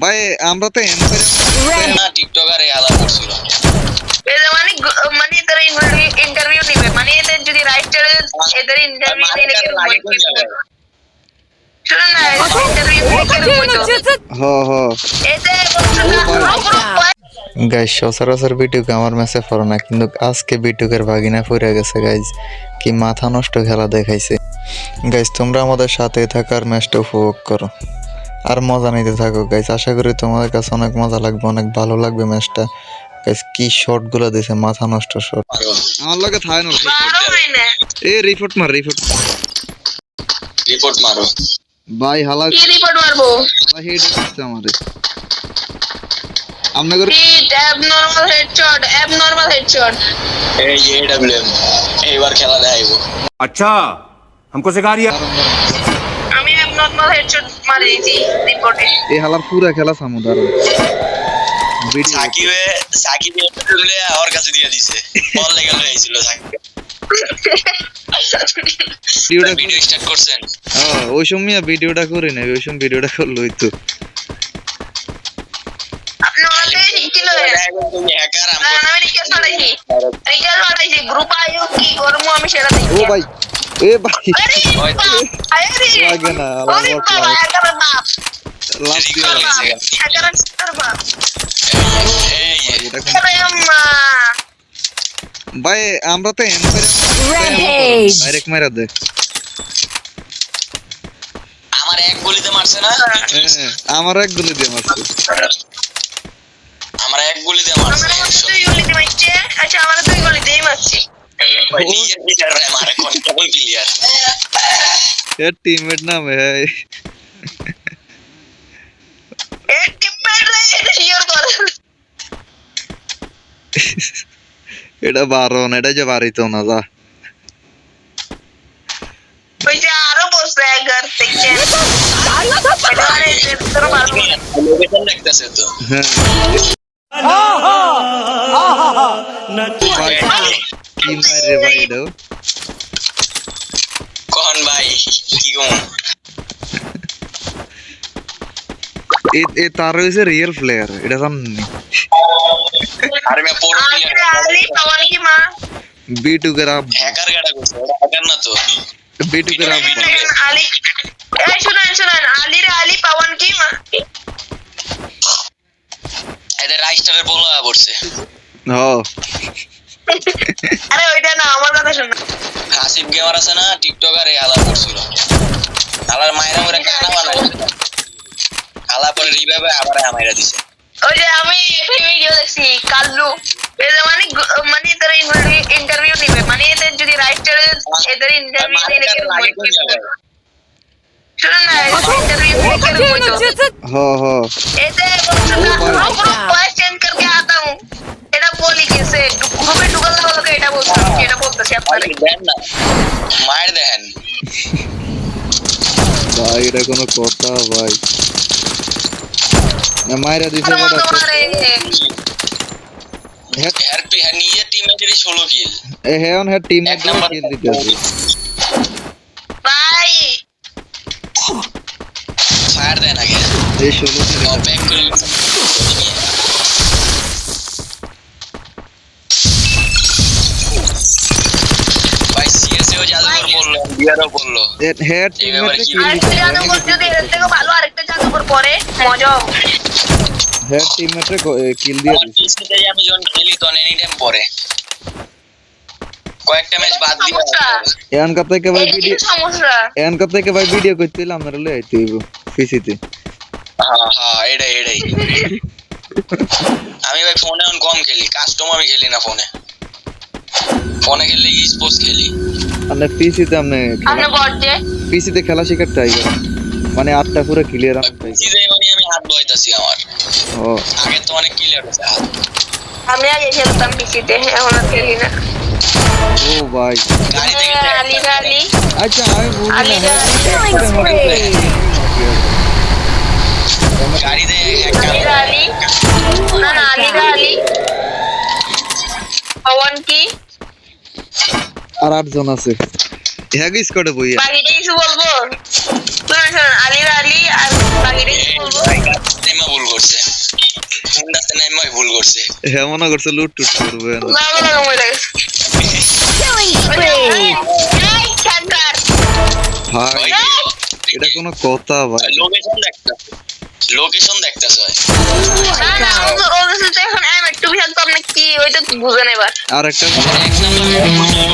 ভাই আমরা তো না টিকটকার এই আলাপ করছিল মানে এদের ইন্টারভিউ নিবে মানে এদের যদি রাইট চলে এদের ইন্টারভিউ নিলে শুনুন না ইন্টারভিউ গাইস সচরাচর বিটুকে আমার ম্যাচে পড়ে না, কিন্তু আজকে বিটুকের ভাগিনা পড়ে গেছে গাইজ। কি মাথা নষ্ট খেলা দেখাইছে গাইজ। তোমরা আমাদের সাথে থাকার ম্যাচটা উপভোগ করো আর মজা নিতে থাকো গাইজ। আশা করি তোমাদের কাছে অনেক মজা লাগবে, অনেক ভালো লাগবে ম্যাচটা গাইজ। কি শট গুলো দিছে, মাথা নষ্ট শট। আমার লাগে থাই না এ রিপোর্ট মারো ভাই হালা কি রিপোর্ট মারবো হেড করছে আমারে। আমনে করে অ্যাবনরমাল হেডশট এই এডব্লিউএম এইবার খেলা দেখাইবো। अच्छा हमको सिखा रिया আমি অ্যাবনরমাল হেডশট মারি দিয়েছি রিপোর্টে। এই হালার পুরো খেলা সামুদার সাকিবে এডব্লিউএম আমার কাছে দিয়ে দিছে, বল লেগে লইছিল সাকিব। ভিডিও স্টার্ট করছেন? হ্যাঁ ওই সময় ভিডিওটা করে নেই, ওই সময় ভিডিওটা করলোই তো। আপনি ওনাদের কি লয় হ্যাকার আমি রিকোয়েস্ট পাঠাইছি গ্রুপ আইও কি করব আমি সেটা দেখি। ও ভাই এ ভাই আরে লাগে না আরে বাবা একার বাপ লাস্ট দিয়ে একার বাপ এটা আরে আম্মা ভাই আমরা তো ডাইরেক্ট মারা দে। আমার এক গুলিতে মারছে না? আমার এক গুলি দিয়ে মারছে। আমার এক গুলিতে মারছে। আমার দুই গুলিতে মারছে। আচ্ছা আমার দুই গুলিতেই মারছে। ওই নিজের প্লেয়ার রে মারে, কোন কেবল প্লেয়ার এ টিমমেট নাম है এ টিমমেট রে শিওর কর। এটা বারণ, এটা যে বাড়িতো না যা। ওই যে আরো বসে ঘর থেকে আরে তোর মারবো লোকেশন দেখতেছে তো। হ্যাঁ কি মারে ভাই এটা কোন ভাই কি কম এ তার হইছে রিয়েল প্লেয়ার, এটা জানেন? আরে মে পুরো প্লেয়ার আলি পাওয়ার কি মা বিটু কে রাব হ্যাকার গাড়া করছে, ওটা হ্যাকার না তো। বিটু কে রাব আলি এই শুনেন আলি রে আলি পাওয়ার কি মা এদের রাইস্টারের বলা পড়ছে। হ্যাঁ আরে ওইটা না আমার কথা শুন। হাসিব গেমার আছে না টিকটকার এই আলাপ করছিল, আলার মাইরা মরে কানা বানাই আলা পরে রিভাইভে আবার আমাইরা দিছে। ওই যে আমি একটা ভিডিও দেখছি কাল্লু এদের মানে এদের ইন্টারভিউ নিবে মানে এদের যদি রাইট চলে এদের ইন্টারভিউ নিলে শুনুন না ইন্টারভিউ হ্যাঁ হ্যাঁ এদের वॉइस चेंज करके आता हूं এটা বলি কিসে গ্রুপে ঢুকালে বলকে এটা বলতেছি আপনারা দেন না মার দেন ভাই, এটা কোনো কথা ভাই? না মাইরা দিছে বড় হ্যার নিজের টিমে যদি 16 কিল এ হেন হেড টিম এ কিল দিতেছে ভাই ফায়ার দেন আগে এই 16 কিল ব্যাক করে ভাই সিএসও জাদুকর বললো, বিয়ারও বললো হেড টিম এ কিল আরেকটা জাদুকর যদি এর থেকে ভালো আরেকটা জাদুকর পরে মজা হবে। হেড টিম এ কিল দিয়ে দিছে। সিসিটাই আমি যখন খেলি তখন এনি টাইম পরে কয়েকটা ম্যাচ বাদ দিয়ে এন কত থেকে ভাই ভিডিও সমস্যা এন কত থেকে ভাই ভিডিও করতেছিলাম আমরা লই আইতে হইব পিসিতে। হ্যাঁ এটাই আমি ভাই ফোনে অন কম খেলি, কাস্টম আমি খেলি না ফোনে খেললে স্পোর্টস খেলি। আপনি পিসিতে আপনি বট যে পিসিতে খেলা শেখার ট্রাই করেন, মানে 8টা পুরো ক্লিয়ার আছে। পিসিতে মানে আমি হাত বইতাছি আমার। ও আগে তো অনেক ক্লিয়ার হচ্ছে হাত। আমি আগে খেলতাম পিসিতে এখন আর খেলি না। ও ভাই গাড়ি থেকে আলি আচ্ছা আমি বুঝি না গাড়িতে আলি না আলি পবন কি আর 8 জন আছে হ্যাঁ স্কোয়াডে বইয়া বাকিটা কিছু বলবো শুনুন আলি নেমা ভুল করছে হুন্ডাতে নেমাই ভুল করছে হ্যাঁ মনে করছে লুট টুট করবে না। লাগা লাগা মরে গেছে এই ক্যান্টার ভাই এটা কোনো কথা ভাই? লোকেশন দেখতেছ না ওদের সাথে এখন আমি একটু বিশাল তো আপনি কি ওইটা বুঝেন এবার আর একটা এক নাম্বার